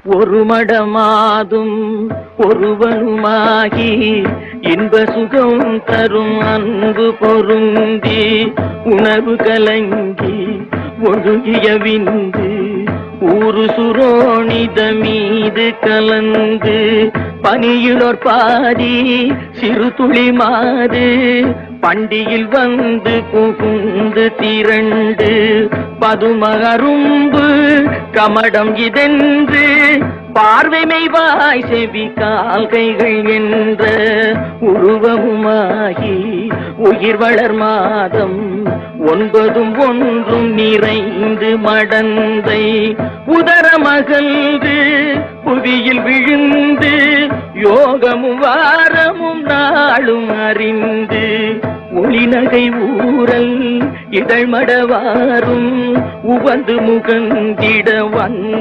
ஒரு மடமாதும் ஒருவனுமாகி இன்ப சுகம் தரும் அன்பு பொருந்தி உணர்வு கலங்கி ஒழுகிய விந்து ஊரு சுரோணித மீது கலந்து பனியிலோர் பாதி சிறு துளி மாது பண்டியில் வந்து புகுந்து திரண்டு பதும அரும்பு கமடம் இதென்று பார்வைமை வாய் செவி கால்கைகள் என்ற உருவமுமாகி உயிர் வளர் மாதம் 9 ஒன்றும் நிறைந்து மடந்தை உதரமகன்று புவியில் விழுந்து யோகமும் வாரமும் நாளும் அறிந்து ஒளிநகை ஊரல் இதழ்மடவாரும் உவந்து முகந்திட வந்து